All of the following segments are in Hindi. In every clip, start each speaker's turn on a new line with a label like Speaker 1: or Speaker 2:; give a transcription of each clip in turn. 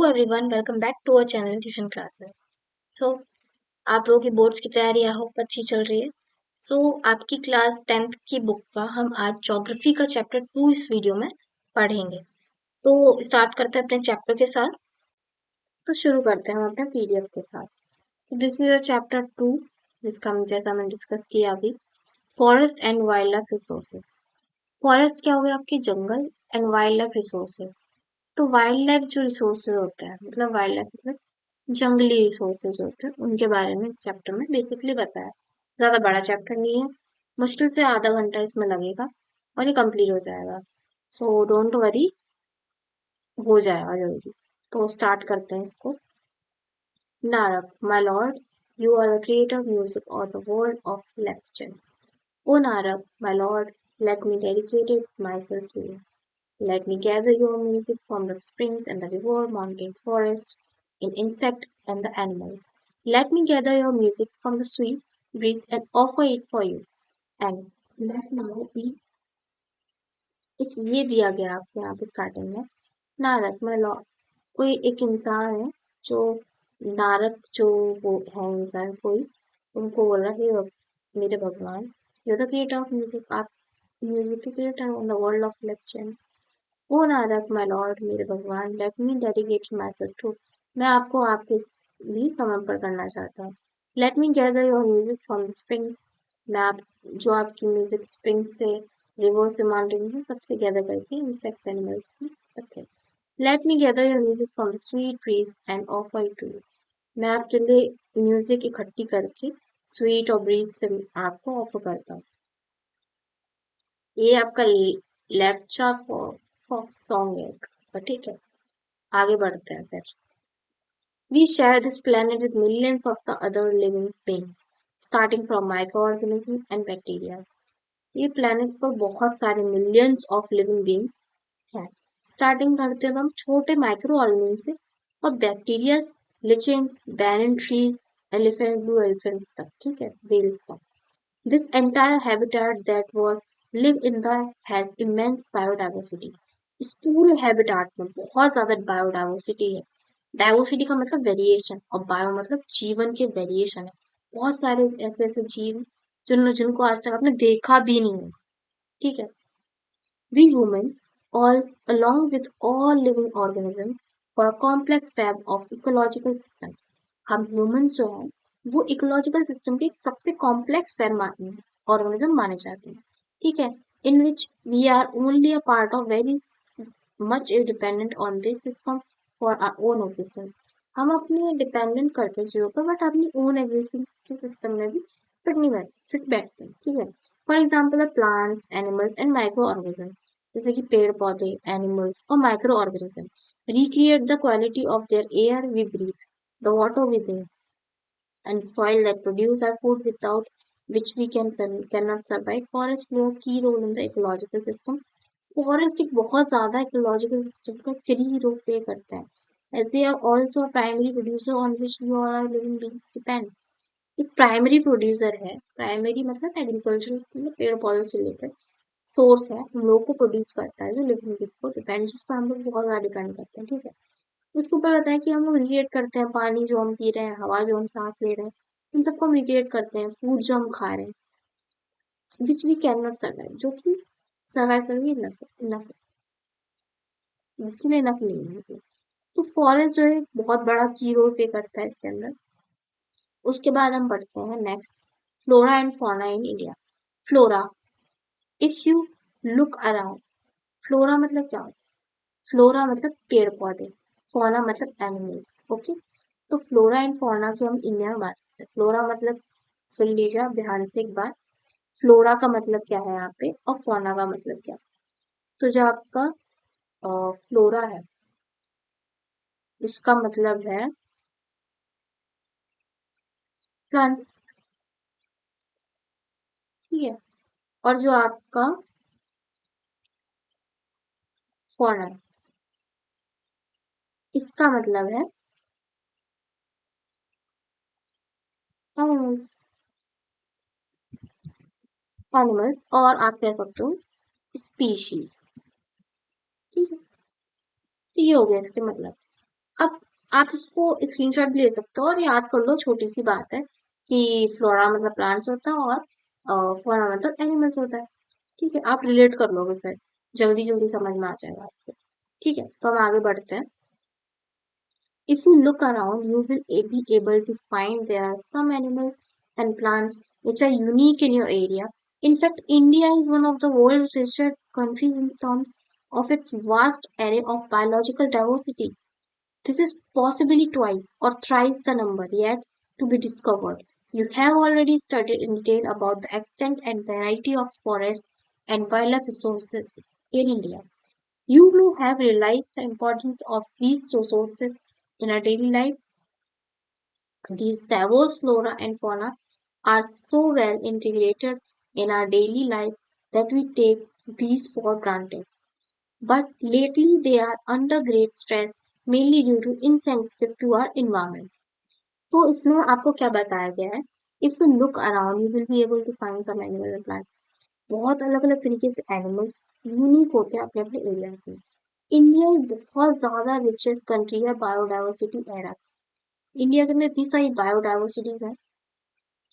Speaker 1: Everyone, welcome back to our channel tuition classes. So आप लोगों की बोर्ड्स की तैयारी आई होप अच्छी चल रही है। सो आपकी क्लास 10th की बुक का हम आज ज्योग्राफी का चैप्टर 2 इस वीडियो में पढ़ेंगे। तो स्टार्ट करते हैं अपने चैप्टर के साथ। तो शुरू करते हैं हम अपने पीडीएफ के साथ। तो दिस इज चैप्टर 2 जिसका हम जैसा हमने डिस्कस किया अभी, forest and wildlife resources. Forest क्या हो गया आपके जंगल, एंड वाइल्ड लाइफ रिसोर्सेज। तो वाइल्ड लाइफ जो रिसोर्सेज होते हैं, मतलब वाइल्ड लाइफ मतलब जंगली रिसोर्सेज होते हैं, उनके बारे में इस चैप्टर में बेसिकली बताया। ज्यादा बड़ा चैप्टर नहीं है, मुश्किल से आधा घंटा इसमें लगेगा और ये कंप्लीट हो जाएगा। सो डोंट वरी, हो जाएगा जल्दी। तो स्टार्ट करते हैं इसको। नारक, my lord, you are the creator of music और the world of legends. O नारक, my lord, let me dedicate myself to you. Let me gather your music from the springs and the river, mountains, forest, in insect and the animals. Let me gather your music from the sweet breeze and offer it for you. And let now be एक ये दिया गया आपको यहाँ पे स्टार्टिंग में, नारक मतलब कोई एक इंसान है जो नारक जो वो है इंसान कोई, उनको बोल रहा है "हे मेरे भगवान, you the creator of music, आप म्यूजिक के creator on the world of legends. O नारक माय लॉर्ड, मेरे भगवान, let me dedicate myself to, मैं आपको आपके लिए समर्पण करना चाहता हूँ। Let me gather your music from the springs, मैं आप जो आपकी म्यूजिक स्प्रिंग्स से, रिवर से, माउंटेन से, सबसे गैदर करके, इंसेक्ट्स एनिमल्स से सबके। Let me gather your music from the sweet breeze and offer it to you, मैं आपके लिए म्यूजिक इकट्ठी करके स्वीट और ब्रीज से आपको ऑफर करता हूँ। ये आपका लेप्चा फॉक्स सॉन्ग है, ठीक है। आगे बढ़ते हैं फिर। We share this planet with millions of the other living beings, starting from microorganisms and bacteria. ये planet पर बहुत सारे millions of living beings हैं। Starting करते हैं हम छोटे microorganisms से और bacteria, lichens, banyan trees, elephant, blue elephants तक, ठीक है, whales तक। This entire habitat that was live in the has immense biodiversity. इस पूरे habitat में बहुत ज्यादा biodiversity है। डाइवर्सिटी का मतलब वेरिएशन और बायो मतलब जीवन के वेरिएशन है। बहुत सारे ऐसे ऐसे जीव जिनको आज तक आपने देखा भी नहीं होगा, ठीक है। We humans, all along with all living organisms, for a complex web of ecological system. हम humans जो हैं वो इकोलॉजिकल सिस्टम के सबसे कॉम्प्लेक्स वेब ऑर्गेनिज्म माने जाते हैं, ठीक है। In which we are only a part of very much dependent on this system for our own existence. हम अपने डिपेंडेंट करते हैं चीजों पर, बट अपनी ओन एग्जिस्टेंस के सिस्टम में भी फिट बैठते हैं, ठीक है। For example plants, animals and micro organism, जैसे कि पेड़ पौधे, एनिमल्स और micro organism recreate the quality of their air we breathe, the water we drink, and the soil that produce our food without which we cannot survive. Forests play a key role in the ecological system. Forest एक बहुत ज्यादा इकोलॉजिकल सिस्टम का कई रोल प्ले करता है, as they are also a primary producer on which we all are living beings depend. एक प्राइमरी प्रोड्यूसर है, प्राइमरी मतलब एग्रीकल्चर, मतलब पेड़ पौधों से रिलेटेड सोर्स है, हम लोग को प्रोड्यूस करता है, जो लिविंग बीइंग को डिपेंड, जिस पर हम लोग बहुत ज्यादा डिपेंड करते हैं, ठीक है। उसके ऊपर बताया कि हम लोग रिक्रिएट करते हैं, पानी जो हम पी रहे हैं, हवा जो हम सांस ले रहे हैं, इन सबको हम रिक्रिएट करते हैं, फूड जो हम खा रहे हैं, which we can not survive, जो कि सर्वाइव करने इनफ, जिसके लिए इनफ नहीं है मतलब। तो फॉरेस्ट जो है बहुत बड़ा की रोल प्ले करता है इसके अंदर। उसके बाद हम पढ़ते हैं next, flora and fauna in India. Flora, if you look around, flora मतलब क्या होता है? फ्लोरा मतलब पेड़ पौधे, फौना मतलब एनिमल्स, ओके। तो फ्लोरा एंड फौना की हम इंडिया में बात करते हैं। फ्लोरा मतलब, सुन लीजिए ध्यान से एक बार, फ्लोरा का मतलब क्या है यहाँ पे और फौना का मतलब क्या है। तो जो आपका फ्लोरा है, इसका मतलब है प्लांट्स, ठीक है। और जो आपका फौना, इसका मतलब है एनिमल्स, एनिमल्स, और आप कह सकते हो स्पीशीज, ठीक है। तो ये हो गया इसके मतलब। अब आप इसको स्क्रीनशॉट भी ले सकते हो और याद कर लो, छोटी सी बात है कि फ्लोरा मतलब प्लांट्स होता है और फौना मतलब एनिमल्स होता है। ठीक है, आप रिलेट कर लोगे फिर, जल्दी जल्दी समझ में आ जाएगा आपको। ठीक है, तो हम आगे बढ़ते हैं। If you look around, you will be able to find there are some animals and plants which are unique in your area. In fact, India is one of the world's richest countries in terms of its vast array of biological diversity. This is possibly twice or thrice the number yet to be discovered. You have already studied in detail about the extent and variety of forests and wildlife resources in India. You may have realized the importance of these resources in our daily life. These diverse flora and fauna are so well integrated in our daily life that we take these for granted. But lately they are under great stress, mainly due to insensitive to our environment. तो इसमें आपको क्या बताया गया है? If you look around, you will be able to find some animal and plants. बहुत अलग अलग तरीके से एनिमल्स यूनिक होते हैं अपने अपने एरियाज में। इंडिया एक बहुत ज्यादा रिचेस्ट कंट्री है बायोडाइवर्सिटी एरा। इंडिया के अंदर इतनी सारी बायोडाइवर्सिटीज है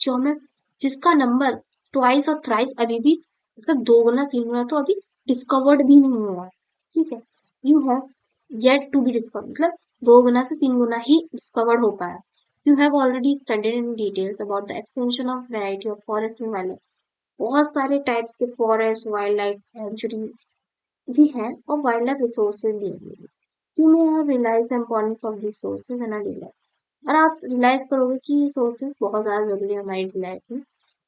Speaker 1: जो हमें, जिसका नंबर ट्वाइस और थ्राइस अभी भी, मतलब दो गुना तीन गुना तो अभी डिस्कवर्ड भी नहीं हुआ है। ठीक है, you have yet to be discovered, मतलब दो गुना से तीन गुना ही डिस्कवर्ड हो पाया। You have already studied in details about the extension of variety of forest and wild life. बहुत सारे टाइप्स के फॉरेस्ट वाइल्ड लाइफ सेंचुरीज भी हैं और वाइल्ड लाइफ रिसोर्सेज भी हैं। You may have realise the importance of this sources in our daily life. और आप रियलाइज करोगे कि ये सोर्सेज बहुत ज्यादा जरूरी है हमारी लाइफ में।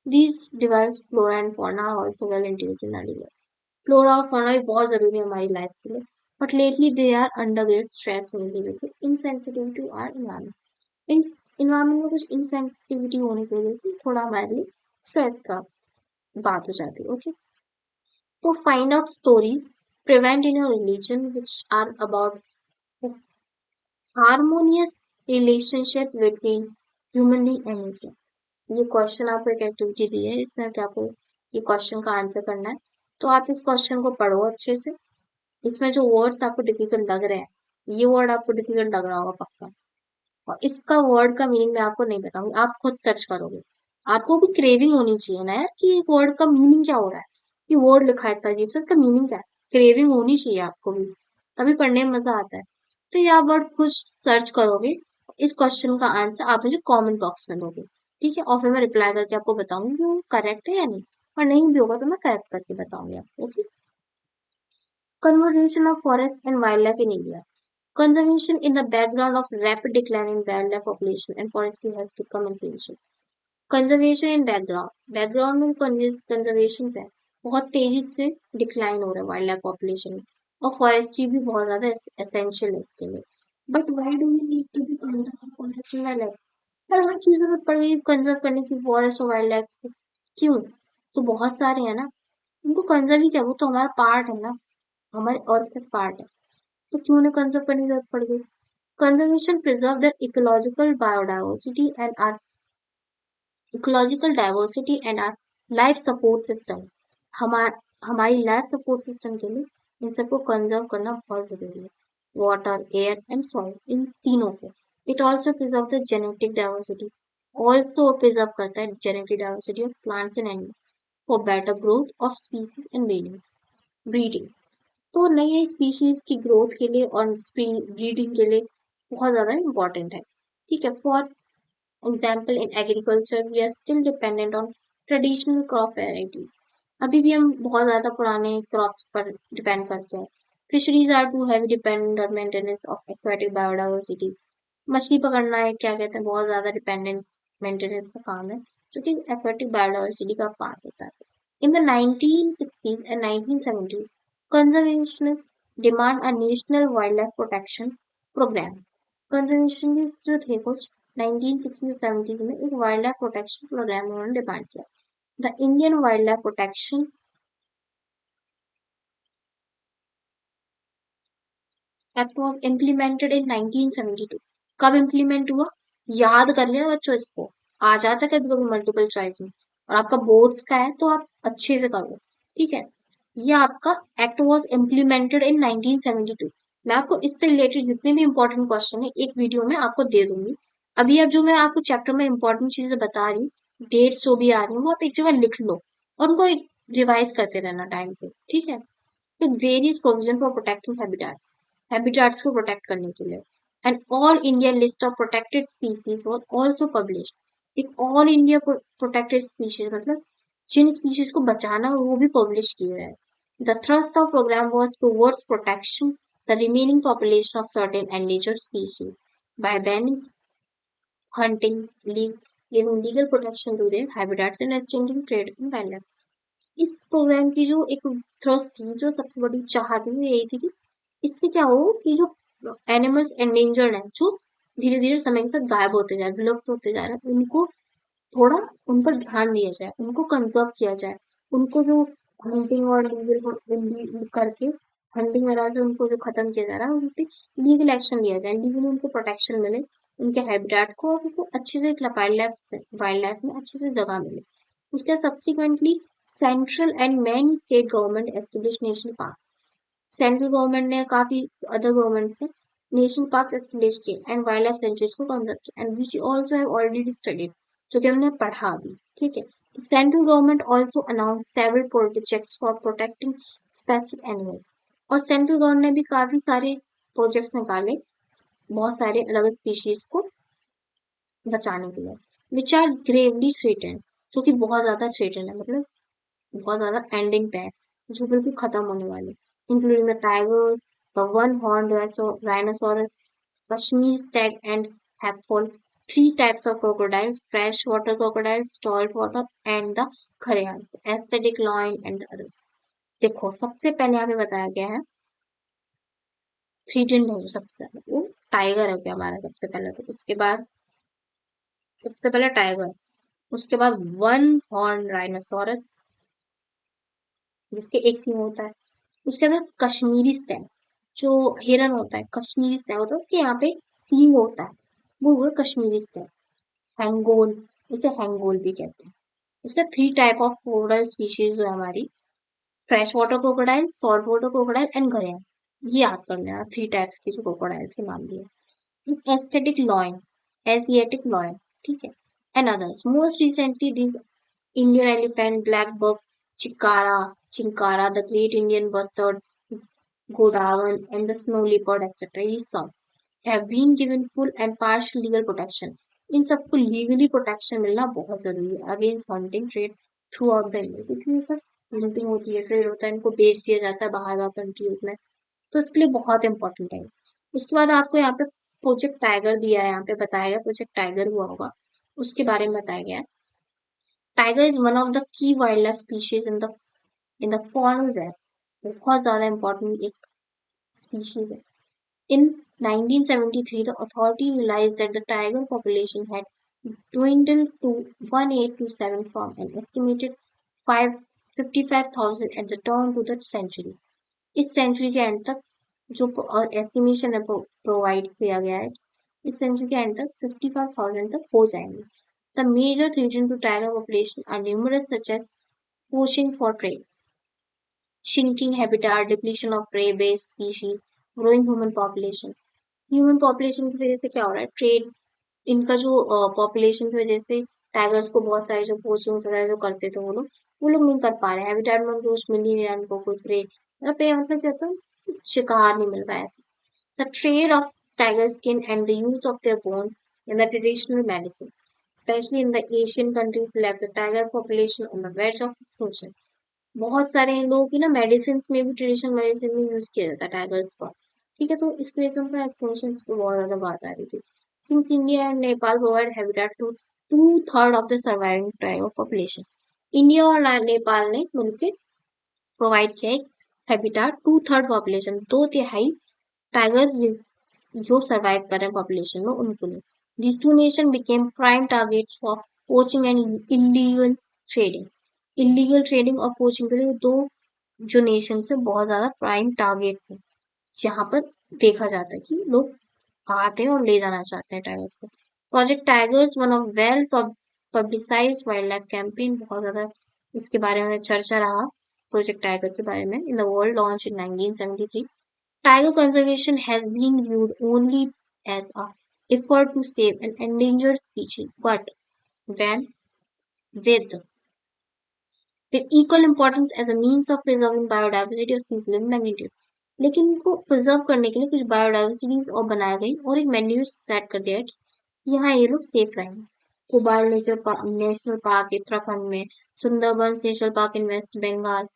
Speaker 1: These diverse flora and fauna are also well integrated in our daily life. Flora और फौना भी बहुत जरूरी है हमारी लाइफ के लिए, but lately they are under great stress mainly due to insensitivity to our environment. Environment में कुछ इनसेंसिटिविटी होने की वजह से थोड़ा हमारे लिए स्ट्रेस का बात हो जाती है। ओके, तो find out stories prevalent in your religion which are about harmonious relationship between human being and nature. ये क्वेश्चन आपको एक एक्टिविटी दी है, इसमें क्या आपको ये क्वेश्चन का आंसर करना है। तो आप इस क्वेश्चन को पढ़ो अच्छे से। इसमें जो वर्ड्स आपको डिफिकल्ट लग रहे हैं, ये वर्ड आपको डिफिकल्ट लग रहा होगा पक्का, और इसका वर्ड का मीनिंग मैं आपको नहीं बताऊंगी, आप खुद सर्च करोगे। आपको भी क्रेविंग होनी चाहिए ना यार कि एक वर्ड का मीनिंग क्या हो रहा है, ये वर्ड लिखा है इतना अजीब से, इसका मीनिंग क्या है। क्रेविंग होनी चाहिए आपको भी, तभी पढ़ने में मजा आता है। तो ये आप वर्ड खुद सर्च करोगे, इस क्वेश्चन का आंसर आप मुझे कमेंट बॉक्स में दोगे। ठीक है, और फिर मैं रिप्लाई करके आपको बताऊंगी कि वो करेक्ट है या नहीं, और नहीं भी होगा तो मैं करेक्ट करके बताऊंगी आपको। Okay, conservation of forest and wildlife in India. Conservation in the background of rapid decline in wildlife population and forestry has become essential. Conservation in background, background में कंजर्वेशन है, बहुत तेजी से डिक्लाइन हो रहा है वाइल्ड लाइफ पॉपुलेशन में, और फॉरेस्ट्री भी बहुत ज्यादा एसेंशियल है इसके लिए। But why do we need to be conserve forest and wildlife? पर हर चीज जरूरत पड़ गई कंजर्व करने की फॉरेस्ट और वाइल्ड लाइफ को, क्यों? तो बहुत सारे हैं ना, उनको कंजर्व ही क्या, वो तो हमारा पार्ट है ना, हमारे अर्थ का पार्ट है, तो क्यों उन्हें कंजर्व करने की जरूरत पड़ गई? Conservation preserve the ecological biodiversity and our ecological diversity and our life support system। हमारी लाइफ सपोर्ट सिस्टम के लिए इन सबको कंजर्व करना बहुत जरूरी है, वाटर एयर एंड सॉइल, इन तीनों को। It also preserve the genetic diversity, also preserve करता है genetic diversity of plants and animals for better growth of species and breedings. तो नई नई स्पीशीज की ग्रोथ के लिए और ब्रीडिंग के लिए बहुत ज्यादा इंपॉर्टेंट है। ठीक है, for example in agriculture we are still dependent on traditional crop varieties। अभी भी हम बहुत ज्यादा पुराने क्रॉप्स पर डिपेंड करते हैं। Fisheries are too heavy dependent on maintenance of aquatic biodiversity. मछली पकड़ना है, क्या कहते हैं, बहुत ज्यादा डिपेंडेंट मेंटेनेंस का काम है, जो कि एक्वेटिक बायोडाइवर्सिटी का पार्ट होता है। In the 1960s and 1970s, conservationists demand a national wildlife protection program। Conservationist जो थे कुछ 1960s 70s में एक वाइल्ड लाइफ प्रोटेक्शन प्रोग्राम उन्होंने डिमांड किया। The Indian wild life protection act was implemented in 1972। कब इम्प्लीमेंट हुआ? याद कर लेना बच्चों, इसको आ जाता है कभी कभी मल्टीपल चॉइस में, और आपका बोर्ड्स का है तो आप अच्छे से करो। ठीक है, ये आपका एक्ट वाज इम्प्लीमेंटेड इन 1972। मैं आपको इससे रिलेटेड जितने भी इंपॉर्टेंट क्वेश्चन है एक वीडियो में आपको दे दूंगी। अभी अब जो मैं आपको चैप्टर में इंपॉर्टेंट चीजें बता रही हूँ, डेट्स जो भी आ रही हैं वो आप एक जगह लिख लो और उनको रिवाइज करते रहना टाइम से, ठीक है। with various provision for protecting habitats को protect करने के लिए। An all India list of protected species was also published। एक all India protected species मतलब जिन species को बचाना हो वो भी publish किया है। The thrust of program was towards protection the remaining population of certain endangered species by banning hunting, giving legal protection to their habitats and restricting trade in wildlife। इस प्रोग्राम की जो एक थ्रस्ट थी, जो सबसे बड़ी चाह थी, वो यही थी कि इससे क्या हो कि जो एनिमल्स एंडेंजर्ड हैं, जो धीरे धीरे समय के साथ गायब होते जा रहे, विलुप्त होते जा रहे हैं, उनको थोड़ा उन पर ध्यान दिया जाए, उनको कंजर्व किया जाए, उनको जो हंटिंग और लीगल करके हंटिंग वगैरह से उनको जो खत्म किया जा रहा है, उन पे लीगल एक्शन लिया जाए, लीगली उनको प्रोटेक्शन मिले, उनके हैबिटेट को, और उनको अच्छे से वाइल्ड लाइफ में अच्छे से जगह मिले। उसके subsequently central and many state government establish national park. Central government ने काफी अदर गवर्नमेंट से नेशनल पार्क एस्टेब्लिश किए एंड वाइल्ड लाइफ सेंचुरीज को कंजर्व किया and which also have already studied, जो कि हमने पढ़ा अभी, ठीक है। Central government also announce several projects for protecting specific animals. और सेंट्रल गवर्नमेंट ने भी काफी सारे प्रोजेक्ट्स निकाले बहुत सारे अलग स्पीशीज को बचाने के लिए, विच आर ग्रेवली थ्रेटन, जो कि बहुत ज्यादा थ्रेटन है, मतलब बहुत ज्यादा एंडिंग पे है, जो बिल्कुल खत्म होने वाले, including the tigers, the one horn rhinoceros, Kashmir stag and हैकफॉल, three types of crocodiles, fresh water crocodiles, salt water and the घड़ियाल, aesthetic lion and the others। देखो सबसे पहले यहाँ पे बताया गया है थ्री है जो सबसे ज्यादा, वो टाइगर है क्या हमारा सबसे पहले, तो उसके बाद सबसे पहले टाइगर, उसके बाद वन हॉर्न राइनोसोरस जिसके एक सींग होता है, उसके बाद कश्मीरी स्टैग जो हिरन होता है, कश्मीरी स्टैग होता है, उसके यहाँ पे सींग होता है, वो हुआ कश्मीरी स्टैग। हैंगोल, उसे हैंगोल भी कहते हैं। उसका three type of crocodile species जो है हमारी, fresh water crocodile, salt water crocodile and घड़ियाल, ये याद कर लेना थ्री टाइप्स के जो क्रोकोडाइल्स के नाम दिए। एस्थेटिक लॉयन, एशियाटिक लॉयन, ठीक है, and others. Most recently this Indian elephant, black buck, chinkara, the great Indian bustard, godawan, and the snow leopard, etc. These some have been given full and partial legal protection. इन सबको लीगली प्रोटेक्शन मिलना बहुत जरूरी है against hunting trade through out the India, क्योंकि ये सब हंटिंग होती है, ट्रेड होता है, इनको बेच दिया जाता है बाहर बाहर कंट्रीज में, तो इसके लिए बहुत इंपॉर्टेंट है। उसके बाद आपको यहाँ पे प्रोजेक्ट टाइगर दिया है, यहाँ पे बताया गया प्रोजेक्ट टाइगर हुआ होगा, उसके बारे में बताया गया है। Tiger is one of the key wild life species in the foreign red, बहुत ज्यादा इंपॉर्टेंट एक स्पीशीज है। In 1973, the authority realized that the tiger population had dwindled to 1827 from an estimated 55,000 at the turn to the century। इस सेंचुरी के एंड तक जो एस्टिमेशन है प्रोवाइड किया गया है, इस सेंचुरी के एंड तक 55,000 तक हो जाएंगे। The major threats to tiger population are numerous, such as poaching for trade, shrinking habitat, depletion of prey-based species, growing human population। Human population की वजह से क्या हो रहा है, ट्रेड, इनका जो पॉपुलेशन की वजह से टाइगर्स को बहुत सारे जो पोचिंग्स वगैरह जो करते थे वो लोग नहीं कर पा रहे हैं, हैबिटेट में उनको कुछ मिल ही नहीं रहा, उनको कोई प्रे मतलब प्रे मतलब क्या होता है, शिकार नहीं मिल रहा है ऐसा। The trade off tiger skin and the use of their bones in the traditional medicine, specially in the Asian countries, left the tiger population on the verge of extinction. बहुत सारे लोगों की ना मेडिसिन में भी, ट्रेडिशनल मेडिसिन में यूज किया जाता है टाइगर्स का, ठीक है, तो इस वजह से उनका एक्सटेंशन पे बहुत ज्यादा बात आ रही थी। Since India and Nepal provide habitat to two third of the surviving tiger population, India और नेपाल ने मिलकर प्रोवाइड किया एक हैबिटेट, टू थर्ड पॉपुलेशन, दो तिहाई टाइगर जो सर्वाइव कर रहे हैं पॉपुलेशन में उनको लिए। These two nations became prime targets for poaching and illegal trading। Illegal trading और पोचिंग के लिए दो जो नेशन से बहुत ज्यादा प्राइम टारगेट्स हैं, जहां पर देखा जाता है कि लोग आते हैं और ले जाना चाहते हैं टाइगर्स को। Project tigers one of well publicised wild life campaign, बहुत ज्यादा इसके बारे में चर्चा रहा प्रोजेक्ट टाइगर के बारे में in the world, launch in 1973 Tiger conservation has been viewed only as a effort to save an endangered species, but when with equal importance as a means of preserving biodiversity of seas living magnitude. लेकिन इनको प्रिजर्व करने के लिए कुछ बायोडाइवर्सिटीज और बनाई गई और एक मेन्यू सेट कर दिया कि यहाँ ये लोग सेफ रहेंगे। कोबाल नेशनल पार्क उत्तराखंड में, Sundarbans national park in west Bengal,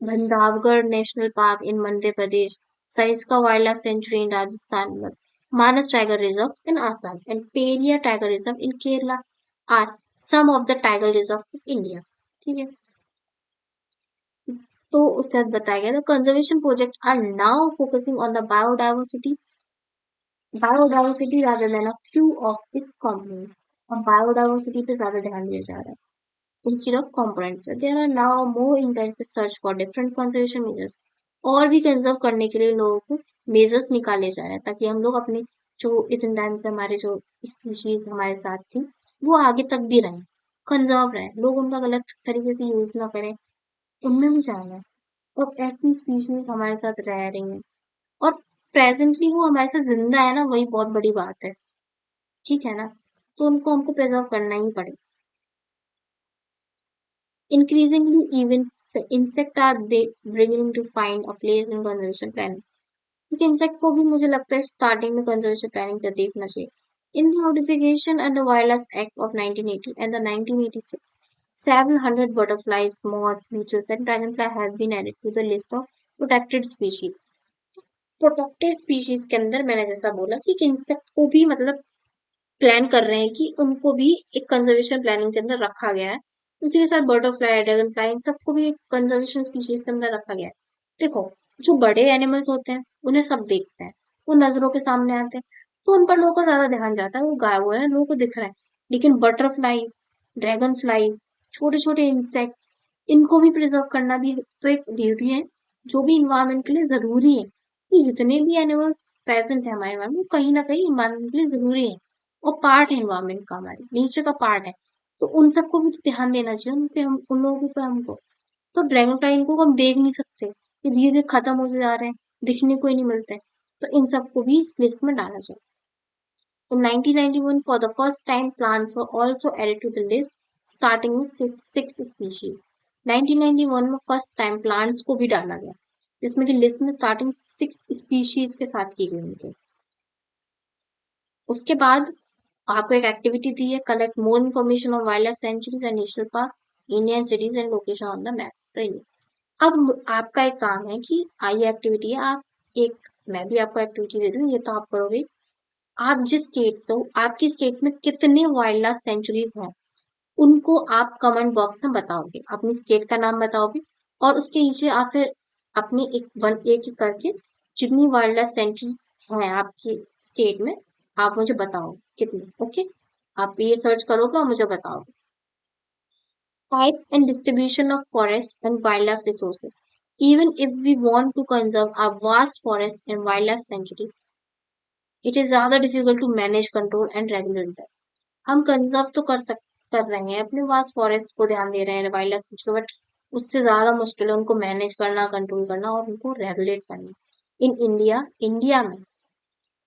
Speaker 1: Bandhavgarh national park in Madhya Pradesh, Sariska Wildlife Sanctuary in Rajasthan, Manas Tiger Reserves in Assam, and Peria Tiger Reserve in Kerala are some of the tiger reserves of India. ठीक है, तो उसके बाद बताया गया, the conservation project are now focusing on the biodiversity rather than a few of its components. और biodiversity पे ज्यादा ध्यान दिया जा रहा है instead of components. There are now more intensive search for different conservation measures. और भी कंजर्व करने के लिए लोगों को मेजर्स निकाले जा रहे हैं ताकि हम लोग अपने जो इतने टाइम से हमारे जो स्पीशीज हमारे साथ थी वो आगे तक भी रहें, कंजर्व रहें, लोग उनका गलत तरीके से यूज ना करें, उनमें भी जाना है। और ऐसी स्पीशीज हमारे साथ रह रही हैं और प्रेजेंटली वो हमारे साथ जिंदा है ना, वही बहुत बड़ी बात है। ठीक है ना, तो उनको हमको प्रिजर्व करना ही पड़ेगा। Increasingly, even insect are beginning to find a place in conservation planning. क्योंकि इंसेक्ट को भी मुझे लगता है स्टार्टिंग में कंजर्वेशन प्लानिंग का देखना चाहिए। In the notification under Wildlife Acts of 1980 and the 1986, several hundred butterflies, moths, beetles, and dragonfly have been added to the list of protected species. Protected species के अंदर मैंने जैसा बोला कि इंसेक्ट को भी मतलब प्लान कर रहे हैं कि उनको भी एक कंजर्वेशन प्लानिंग के अंदर रखा गया है। उसी के साथ बटरफ्लाई, ड्रैगन फ्लाई, इन सबको भी एक कंजर्वेशन स्पीशीज के अंदर रखा गया है। देखो, जो बड़े एनिमल्स होते हैं उन्हें सब देखते हैं, वो नजरों के सामने आते हैं, तो उन पर लोगों का ज्यादा ध्यान जाता है, वो गायब हो रहे हैं, लोगों को दिख रहा है। लेकिन बटरफ्लाईज, ड्रैगन फ्लाईज, छोटे छोटे इंसेक्ट्स, इनको भी प्रिजर्व करना भी तो एक ड्यूटी है जो भी इन्वायरमेंट के लिए जरूरी है। कि जितने भी एनिमल्स प्रेजेंट है हमारे environment में, वो कहीं ना कहीं इन्वायरमेंट के लिए जरूरी है और पार्ट है इन्वायरमेंट का, हमारे नेचर का पार्ट है। तो उन सबको भी तो ध्यान देना चाहिए, उन पे हम उन लोगों पे हमको। तो ड्रैगन फ्लाई को हम देख नहीं सकते, ये धीरे धीरे खत्म होते जा रहे हैं, दिखने को ही नहीं मिलते हैं, तो इन सबको भी इस लिस्ट में डाला जाए। In 1991, for the first time, plants were also added to the list, starting with six species. 1991 में फर्स्ट टाइम प्लांट्स को भी डाला गया, जिसमें कि लिस्ट में स्टार्टिंग 6 स्पीशीज के साथ की गई उनके। उसके बाद आपको एक एक्टिविटी दी है, collect more information on wild life sanctuaries and national park, Indian cities and location on the map. तो अब आपका एक काम है कि ये एक्टिविटी है, आप एक, मैं भी आपको एक्टिविटी दे दूँ, ये तो आप करोगे। आप जिस स्टेट से हो, आपकी स्टेट में कितने वाइल्ड लाइफ सेंचुरीज हैं, उनको आप कमेंट बॉक्स में बताओगे, अपनी स्टेट का नाम बताओगे और उसके नीचे आप फिर अपनी एक एक करके जितनी वाइल्ड लाइफ सेंचुरीज हैं आपकी स्टेट में, आप मुझे बताओ कितनी। ओके, आप ये सर्च करोगे और मुझे बताओगे। Types and distribution of forest and wildlife resources. Even if we want to conserve our vast forest and wildlife sanctuary, it is rather difficult to manage, control and regulate them. हम कंजर्व तो कर रहे हैं अपने वास्ट फॉरेस्ट को, ध्यान दे रहे हैं वाइल्ड लाइफ सेंचुरी, बट उससे ज्यादा मुश्किल है उनको मैनेज करना, कंट्रोल करना और उनको रेगुलेट करना। इन इंडिया में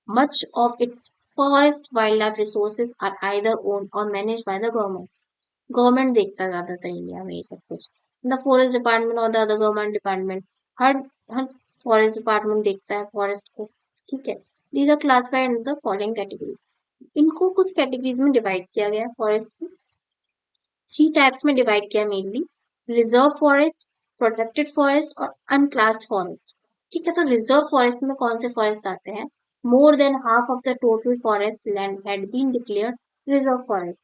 Speaker 1: much of its forest wildlife resources are either owned or managed by the government. Government देखता है ज्यादातर इंडिया में ये सब कुछ, द फॉरेस्ट डिपार्टमेंट और द अदर गवर्नमेंट डिपार्टमेंट, हर हर फॉरेस्ट डिपार्टमेंट देखता है फॉरेस्ट को। ठीक है, these are classified in the following categories. इनको कुछ कैटेगरीज में डिवाइड किया गया है फॉरेस्ट को, 3 टाइप्स में डिवाइड किया mainly, reserve forest, protected forest और अनक्लास्ड फॉरेस्ट। ठीक है, तो रिजर्व फॉरेस्ट में कौन से फॉरेस्ट आते हैं? More than half of the total forest land had been declared reserve forest.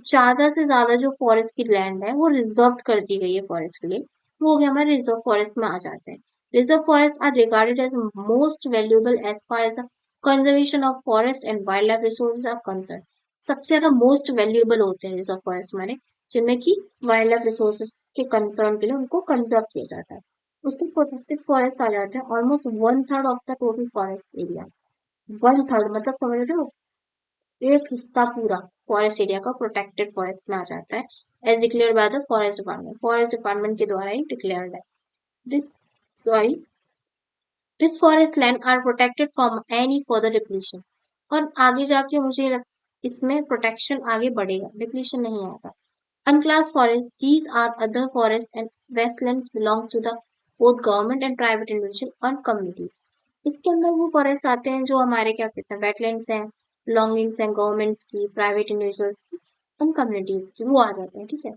Speaker 1: ज्यादा से ज्यादा जो फॉरेस्ट की लैंड है वो रिजर्व कर दी गई है फॉरेस्ट के लिए, वो हो गया हमारे रिजर्व फॉरेस्ट में आ जाते हैं। Reserve forest are regarded as most valuable as far as the conservation of forest and wildlife resources are concern. सबसे ज्यादा मोस्ट वैल्यूएबल होते हैं रिजर्व फॉरेस्ट हमारे, जिनमें की वाइल्ड लाइफ रिसोर्सेज के कंसर्न के लिए उनको कंजर्व किया जाता है। उसके प्रोटेक्टेड फॉरेस्ट आ जाते हैं almost 1/3 of the total forest area. 1/3 मतलब समझ रहे हो, एक हिस्सा पूरा फॉरेस्ट एरिया का प्रोटेक्टेड फॉरेस्ट में आ जाता है, as declared by the forest department के द्वारा ही डिक्लेयर्ड है। This sorry this forest land are protected from any further depletion. और आगे जाके इसमें प्रोटेक्शन आगे बढ़ेगा, डिप्लीशन नहीं आएगा। Unclassed forests, these are other forests and wastelands belongs to the both government and private individual and communities. इसके अंदर वो फॉरेस्ट आते हैं जो हमारे क्या कहते हैं वेटलैंड्स हैं, बिलोंगिंग्स हैं गवर्नमेंट्स की, प्राइवेट इंडिविजुअल्स की एंड कम्युनिटीज की, वो आ जाते हैं, ठीक है।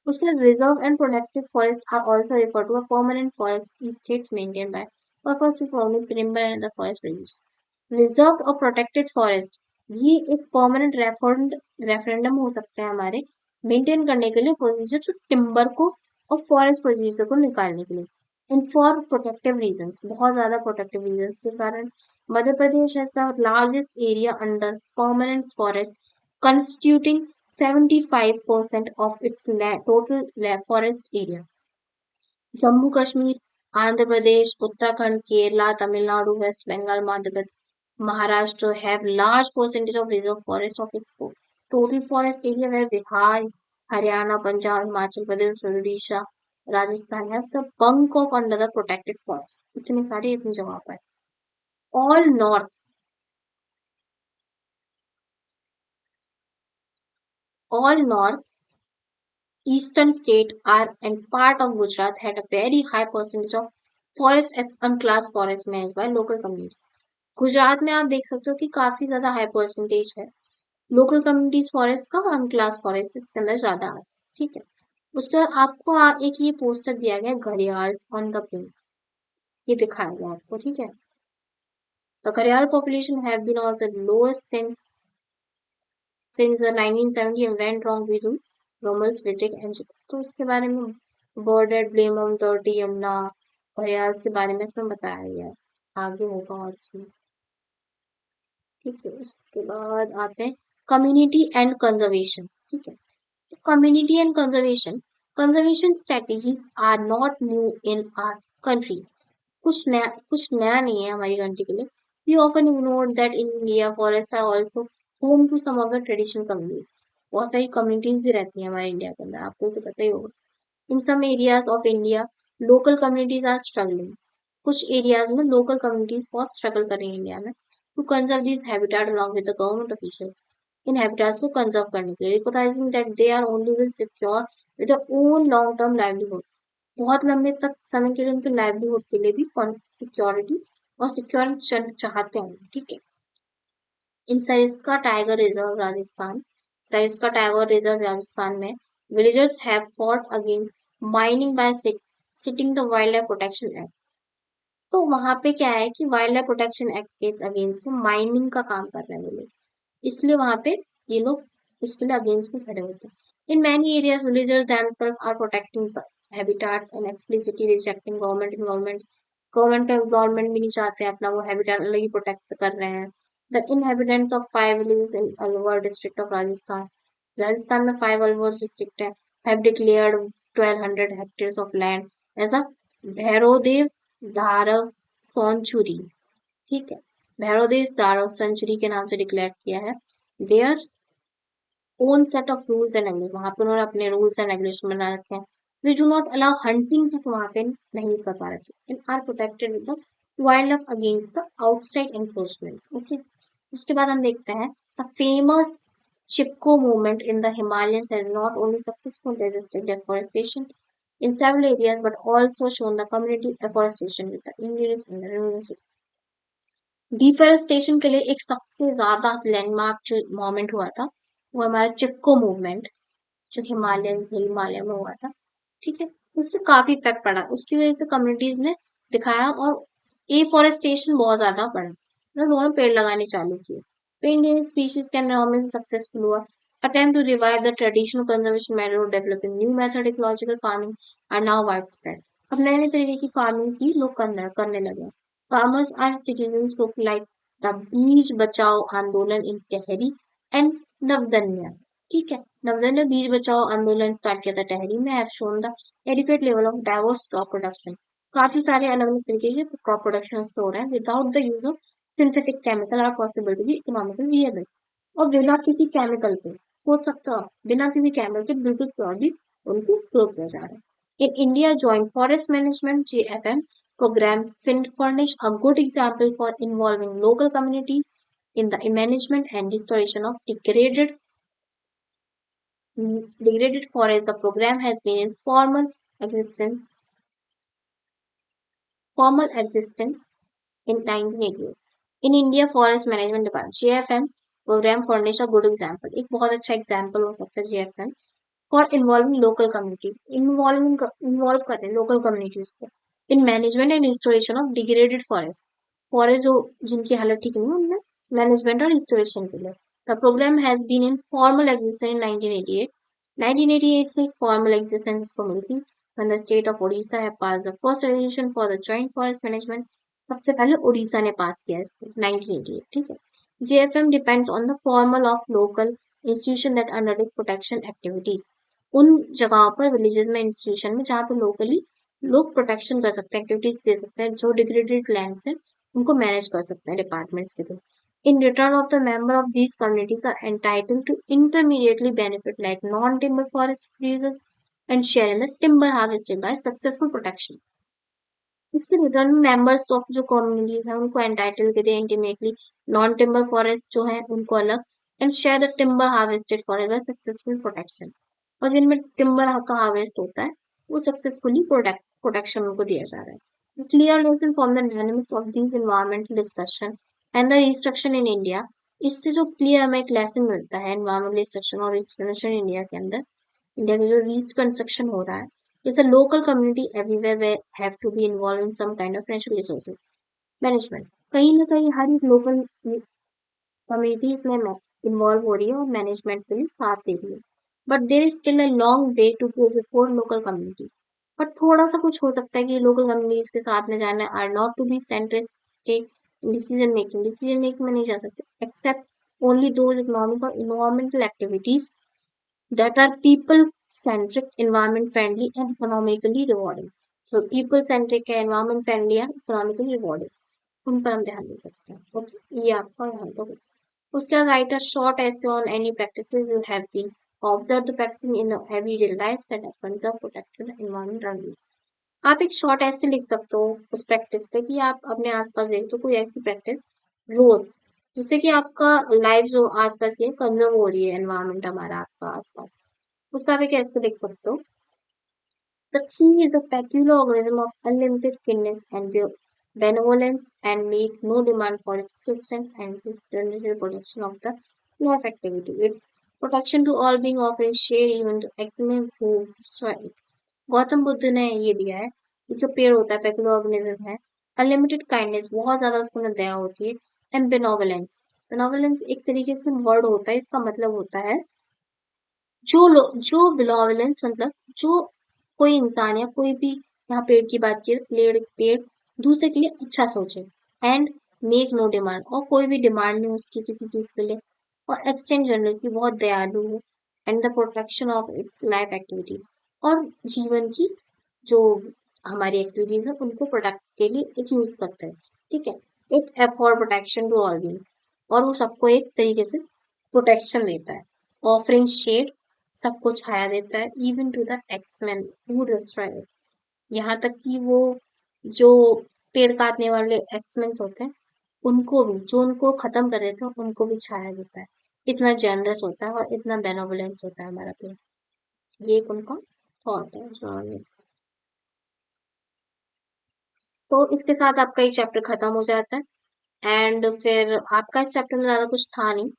Speaker 1: उसके बाद reserve and protected forest are also refer to a permanent forest estates maintain by purpose to protect timber and other forest produce. Reserve और प्रोटेक्टेड फॉरेस्ट ये एक परमानेंट रेफरेंडम हो सकते हैं हमारे मेंटेन करने के लिए प्रोसीजर जो टिम्बर को और फॉरेस्ट प्रोड्यूसर को निकालने के लिए एंड फॉर प्रोटेक्टिव रीजंस, बहुत ज्यादा प्रोटेक्टिव रीजंस के कारण Madhya Pradesh has the largest area under permanent forest constituting 75% of its total forest area. Jammu Kashmir, Andhra Pradesh, Uttarakhand, Kerala, Tamil Nadu, West Bengal, Maharashtra have large percentage of reserve forest of its total forest area where Bihar, Haryana, Punjab, Himachal Pradesh, Odisha, Rajasthan have the bulk of under the protected forest. इतनी सारी इतनी जगह पर all north all north eastern state are and part of Gujarat had a very high percentage of forest as unclassed forest managed by local communities. Gujarat में आप देख सकते हो कि काफी ज्यादा हाई परसेंटेज है लोकल कम्युनिटीज फॉरेस्ट का और अनक्लास फॉरेस्ट इसके अंदर ज्यादा है, ठीक है। उसके बाद आपको एक ये पोस्टर दिया गया घड़ियाल्स ऑन द ब्रिंक, ये दिखाया गया आपको, ठीक है। द घड़ियाल population have been on the lowest since 1970 and went wrong with Romel's critic and तो इसके बारे में बर्डेड ब्लेमम डर्टी यमुना घड़ियाल्स के बारे में इसमें बताया गया है, आगे होगा और इसमें, ठीक है। उसके बाद आते हैं कम्युनिटी एंड कंजर्वेशन, ठीक है। Community and conservation strategies are not new in our country. कुछ नया नहीं है हमारी कंट्री के लिए। We often ignore that in India forests are also home to some of the traditional communities. बहुत सारी communities भी रहती हैं हमारे इंडिया के अंदर, आपको तो पता ही होगा। In some areas of India, local communities are struggling. कुछ areas में local communities बहुत struggle कर रही हैं इंडिया में to conserve these habitat along with the government officials. इन हैबिटाट्स को कंजर्व करने के लिए recognising that they are only will secure with own long term livelihood, बहुत लंबे तक समय के लिए उनके लाइवलीहुड के लिए भी सिक्योरिटी और सिक्योर चाहते हैं, ठीक है। In Sariska tiger reserve Rajasthan, Sariska tiger reserve Rajasthan में villagers have fought against mining by citing the wild life protection act. तो वहां पे क्या है कि वाइल्ड लाइफ प्रोटेक्शन एक्ट के अगेंस्ट माइनिंग का काम कर रहे हैं वो लोग, इसलिए वहां पे ये लोग उसके लिए अगेंस्ट में खड़े होते हैं। In many areas villagers themselves are protecting habitats and explicitly rejecting government involvement, government का इन्वॉल्वमेंट भी नहीं चाहते अपना वो हैबिटाट अलग ही प्रोटेक्ट कर रहे हैं। The inhabitants of 5 villages in Alwar district of Rajasthan, Rajasthan में 5 अलवर डिस्ट्रिक्ट है, have declared 1200 hectares of land as a Bhairodev धारव सेंचुरी, ठीक है। भैरोदेव धारव सेंचुरी के नाम से डिक्लेयर किया है। Their own set of rules and regulation, वहां पे उन्होंने अपने रूल्स एंड रेगुलेशन बना रखे हैं। We do not allow hunting तक वहां पे नहीं कर पा रखे इन are protected with the wild life against the outside encroachments, okay. उसके बाद हम देखते हैं the famous Chipko movement in the Himalayas has not only successful resisted deforestation in several areas but also shown the community afforestation with the injuries in the university. Deforestation के लिए एक सबसे ज्यादा लैंडमार्क जो मोमेंट हुआ था वो हमारा चिपको मूवमेंट जो हिमालय में हुआ था, ठीक है। उससे काफी इफेक्ट पड़ा, उसकी वजह से कम्युनिटीज ने दिखाया और एफोरेस्टेशन बहुत ज्यादा बढ़ा, मतलब लोगों ने पेड़ लगाने चालू किए। इंडियन स्पीशीज का एनवायरमेंट से सक्सेसफुल हुआ। Attempt to revive the traditional conservation method of developing new method ecological farming are now widespread. अब नए नए तरीके की फार्मिंग की लोग करने लगे। Farmers and citizens look like the बीज बचाओ आंदोलन in टेहरी and नवदन्या, ठीक है। नवदन्या बीज बचाओ आंदोलन स्टार्ट किया था टेहरी में, have shown the adequate level of diverse crop production. काफी सारे अलग अलग तरीके के क्रॉप प्रोडक्शन हो रहे हैं without the use of synthetic chemical are possible to be economical viable, और बिना किसी केमिकल के सोच सकते हो आप, बिना किसी केमिकल के बिल्कुल प्योरली उनको ग्रो किया जा रहा है। In India, Joint Forest Management (JFM) program furnish a good example for involving local communities in the management and restoration of degraded forests. The program has been in existence formal existence in 1988. In India, Forest Management Department (JFM) program furnish a good example. एक बहुत अच्छा एग्जाम्पल हो सकता है JFM for involving local communities involve कर रहे हैं लोकल कम्युनिटीज को in management and restoration of degraded forest जो जिनकी हालत ठीक नहीं है उनमें मैनेजमेंट और रिस्टोरेशन के लिए the programme has been in formal existence in 1988 1988 से फॉर्मल एग्जिस्टेंस इसको मिली थी when the state of Odisha have passed the first resolution for the joint forest management सबसे पहले उड़ीसा ने पास किया इसको 1988 ठीक है JFM depends on the formal of local institution that undertake protection activities उन जगहों पर विलेजेस में इंस्टीट्यूशन में जहाँ पे लोकली लोग प्रोटेक्शन कर सकते हैं एक्टिविटीज दे सकते हैं जो डिग्रेडेड लैंड है उनको मैनेज कर सकते हैं डिपार्टमेंट्स के through In return of the member of these communities are entitled to intermediately benefit like non-timber forest producers and share in the timber harvested by successful protection. इससे रिटर्न मेंबर्स ऑफ जो कम्युनिटीज हैं उनको एंटाइटल करते हैं इंटीमेटली नॉन टिम्बर फॉरेस्ट जो है उनको अलग and share the timber harvested forest by successful protection और जिनमें टिम्बर का हार्वेस्ट होता है वो सक्सेसफुली प्रोटेक्शन उनको दिया जा रहा है clear lesson from the dynamics of this environmental discussion and the restriction in India इससे जो क्लियर हमें एक लेसन मिलता है एनवायरमेंटल डिस्ट्रक्शन और रिस्ट्रक्शन इंडिया के अंदर इंडिया का जो रिकंस्ट्रक्शन हो रहा है is a local community everywhere where have to be involved in some kind of natural resources management कहीं ना कहीं हर एक लोकल कम्युनिटी इसमें इन्वॉल्व हो रही है और मैनेजमेंट के लिए साथ दे रही है but there is still a long way to go before local communities but थोड़ा सा कुछ हो सकता है कि लोकल कम्युनिटीज के साथ में जाना are not to be centristic decision making में नहीं जा सकते एक्सेप्ट ओनली दोज इकोनॉमिक और environmental activities that are people centric, environment friendly, and economically rewarding. So people centric है, environment friendly and economically rewarding. उन पर हम ध्यान दे सकते हैं. Okay, ये आपका यहाँ तो उसके बाद write a short essay on any practices you have been observed the practicing in everyday life that happens of protecting the environment around you. आप एक शॉर्ट ऐसे लिख सकते हो उस प्रैक्टिस पे कि आप अपने आसपास देखते हो कोई ऐसी प्रैक्टिस रोज जिससे कि आपका लाइफ जो आसपास की है कंजर्व हो रही है एनवायरनमेंट हमारा आपका आसपास उस पर आप एक ऐसे लिख सकते हो The tree is a peculiar organism of unlimited kindness and benevolence and make no demand for its substance and its general protection of the life activity. Its protection to all being offering share even to maximum proof. Gautam Buddha ने ये दिया है कि जो पेड़ होता है पेकुलर ऑर्गेनिज्म है अनलिमिटेड काइंडनेस बहुत ज्यादा उसको में दया होती है एंड बेनोवलेंस एक तरीके से वर्ड होता है इसका मतलब होता है जो बेनोवलेंस मतलब जो कोई इंसान या कोई भी यहाँ पेड़ की बात की पेड़ दूसरे के लिए अच्छा सोचे एंड मेक नो डिमांड और कोई भी डिमांड नहीं उसकी किसी चीज के लिए और एक्सटेंड जनरसी बहुत दयालु है and the protection of its life activity और जीवन की जो हमारी एक्टिविटीज है उनको प्रोटेक्ट के लिए एक यूज करते हैं ठीक है it for protection to all beings और वो सबको एक तरीके से प्रोटेक्शन देता है ऑफरिंग शेड सबको छाया देता है even to the axeman who destroy यहाँ तक कि वो जो पेड़ काटने वाले एक्समेंस होते हैं उनको भी जो उनको खत्म कर देते हैं उनको भी छाया देता है इतना जनरस होता है और इतना बेनोवलेंस होता है हमारा पेड़ ये एक उनका थॉट है जो तो इसके साथ आपका ये चैप्टर खत्म हो जाता है एंड फिर आपका इस चैप्टर में ज्यादा कुछ था नहीं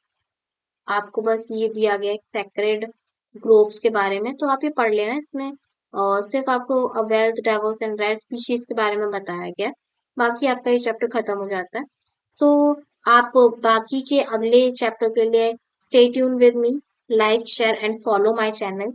Speaker 1: आपको बस ये दिया गया एक सेक्रेड ग्रोव्स के बारे में तो आप ये पढ़ लेना इसमें सिर्फ आपको wealth diverse and rare species के बारे में बताया गया बाकी आपका ये चैप्टर खत्म हो जाता है सो आप बाकी के अगले चैप्टर के लिए stay tune with me like share and follow my channel